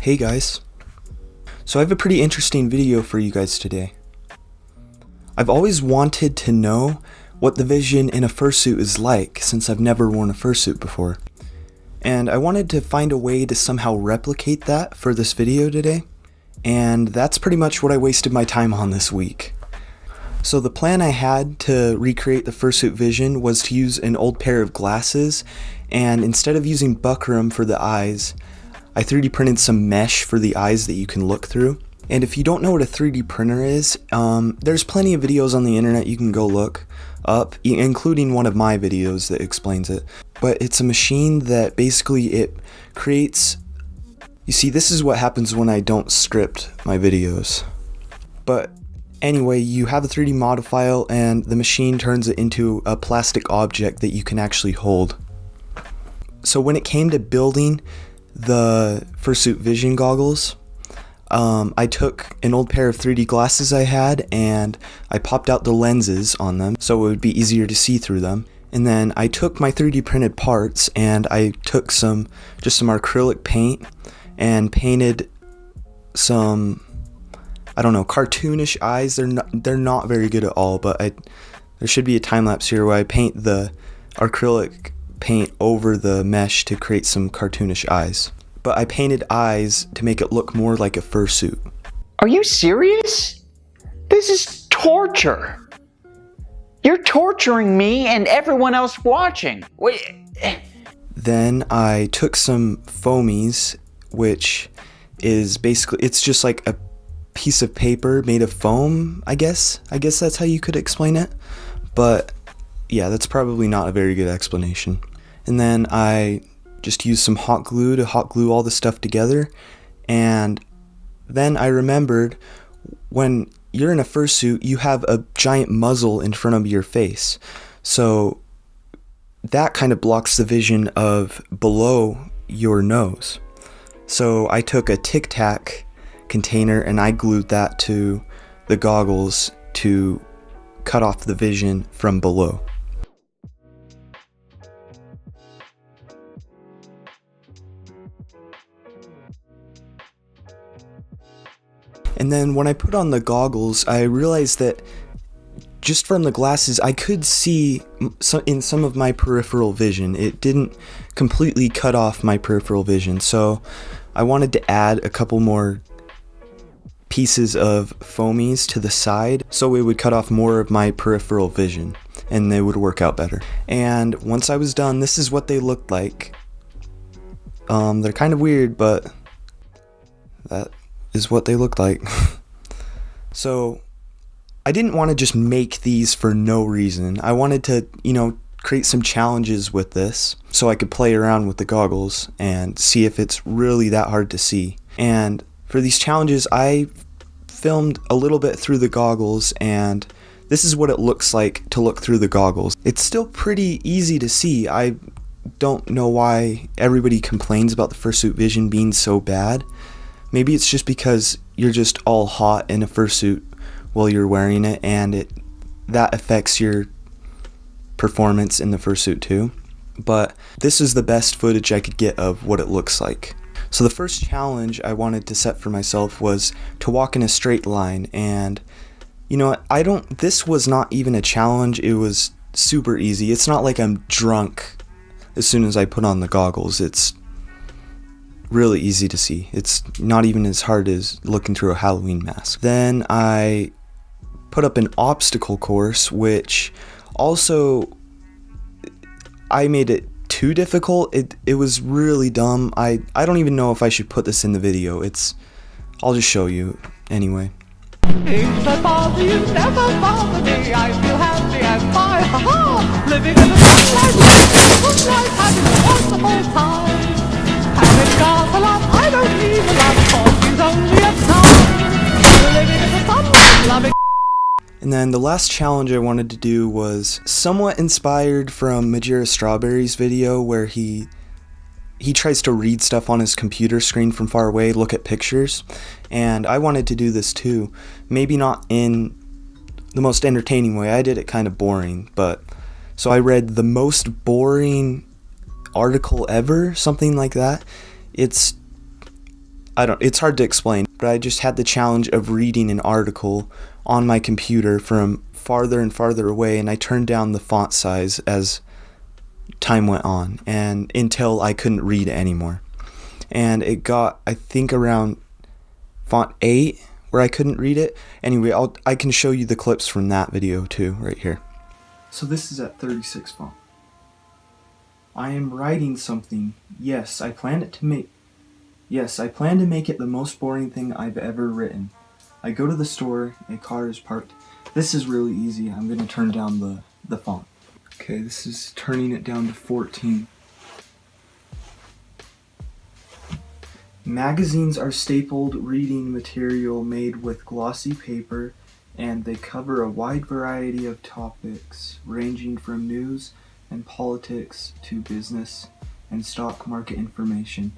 Hey guys, so I have a pretty interesting video for you guys today. I've always wanted to know what the vision in a fursuit is like since I've never worn a fursuit before. And I wanted to find a way to somehow replicate that for this video today. And that's pretty much what I wasted my time on this week. So the plan I had to recreate the fursuit vision was to use an old pair of glasses, and instead of using buckram for the eyes, I 3D printed some mesh for the eyes that you can look through. And if you don't know what a 3D printer is, there's plenty of videos on the internet you can go look up, including one of my videos that explains it. But it's a machine that basically it creates... You see, this is what happens when I don't script my videos. But anyway, you have a 3D model file and the machine turns it into a plastic object that you can actually hold. So when it came to building the Fursuit vision goggles, I took an old pair of 3D glasses I had and I popped out the lenses on them so it would be easier to see through them. And then I took my 3D printed parts and I took just some acrylic paint and painted some, I don't know, cartoonish eyes. They're not very good at all, but there should be a time lapse here where I paint the acrylic paint over the mesh to create some cartoonish eyes. But I painted eyes to make it look more like a fursuit. Are you serious? This is torture. You're torturing me and everyone else watching. Wait. Then I took some foamies, which is basically, it's just like a piece of paper made of foam, I guess. I guess that's how you could explain it. But yeah, that's probably not a very good explanation. And then I just used some hot glue to hot glue all the stuff together. And then I remembered when you're in a fursuit, you have a giant muzzle in front of your face. So that kind of blocks the vision of below your nose. So I took a Tic Tac container and I glued that to the goggles to cut off the vision from below. And then when I put on the goggles, I realized that just from the glasses, I could see in some of my peripheral vision. It didn't completely cut off my peripheral vision, so I wanted to add a couple more pieces of foamies to the side so it would cut off more of my peripheral vision and they would work out better. And once I was done, this is what they looked like. They're kind of weird, but that is what they look like. So I didn't want to just make these for no reason. I wanted to, create some challenges with this so I could play around with the goggles and see if it's really that hard to see. And for these challenges, I filmed a little bit through the goggles, and this is what it looks like to look through the goggles. It's still pretty easy to see. I don't know why everybody complains about the fursuit vision being so bad. Maybe it's just because you're just all hot in a fursuit while you're wearing it, and that affects your performance in the fursuit too. But this is the best footage I could get of what it looks like. So the first challenge I wanted to set for myself was to walk in a straight line, and you know what, this was not even a challenge. It was super easy. It's not like I'm drunk as soon as I put on the goggles. It's really easy to see. It's not even as hard as looking through a Halloween mask. Then I put up an obstacle course, which also I made it too difficult. It was really dumb. I don't even know if I should put this in the video. I'll just show you anyway. If I bother you, never bother me. I feel happy and fine. Ha-ha! Living in the sunlight, having a wonderful time. Having got a lot, I don't need a lot. Talking's only a time. Living in the sunlight, loving. And then the last challenge I wanted to do was somewhat inspired from Majira Strawberry's video where he tries to read stuff on his computer screen from far away, look at pictures, and I wanted to do this too. Maybe not in the most entertaining way. I did it kind of boring, but so I read the most boring article ever, something like that. it's hard to explain, but I just had the challenge of reading an article on my computer from farther and farther away, and I turned down the font size as time went on, and until I couldn't read it anymore. And it got, I think, around font 8 where I couldn't read it. Anyway, I can show you the clips from that video too, right here. So this is at 36 font. I am writing something. Yes, I plan to make it the most boring thing I've ever written. I go to the store, a car is parked. This is really easy. I'm going to turn down the font. Okay, this is turning it down to 14. Magazines are stapled reading material made with glossy paper, and they cover a wide variety of topics, ranging from news and politics to business and stock market information.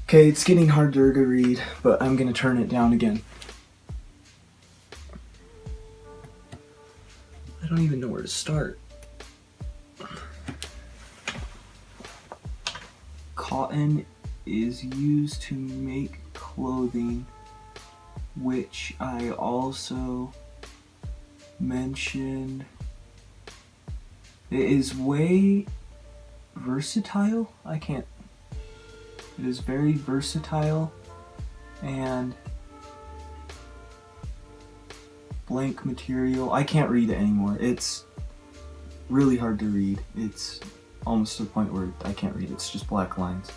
Okay, it's getting harder to read, but I'm going to turn it down again. I don't even know where to start. Cotton is used to make clothing, which I also mentioned. It is way versatile. It is very versatile and blank material. I can't read it anymore. It's really hard to read. It's almost to the point where I can't read it. It's just black lines.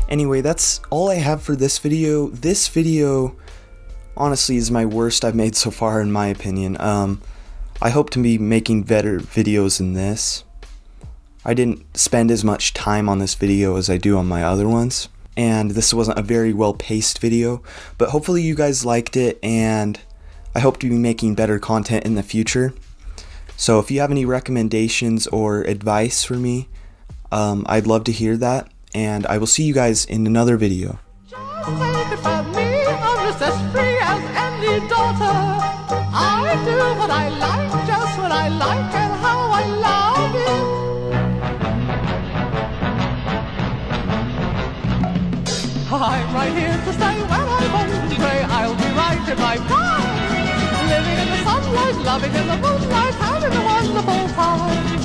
Anyway, that's all I have for this video. This video honestly is my worst I've made so far, in my opinion. I hope to be making better videos than this. I didn't spend as much time on this video as I do on my other ones, and this wasn't a very well-paced video, but hopefully you guys liked it, and I hope to be making better content in the future. So if you have any recommendations or advice for me, I'd love to hear that, and I will see you guys in another video. Just take it from me, I'm just as free as any daughter. I do what I like, just what I like, and how I love it. I'm right here to stay when I'm old and grey. I'll be right in my prime, living in the sunlight, loving in the moonlight, having a wonderful time.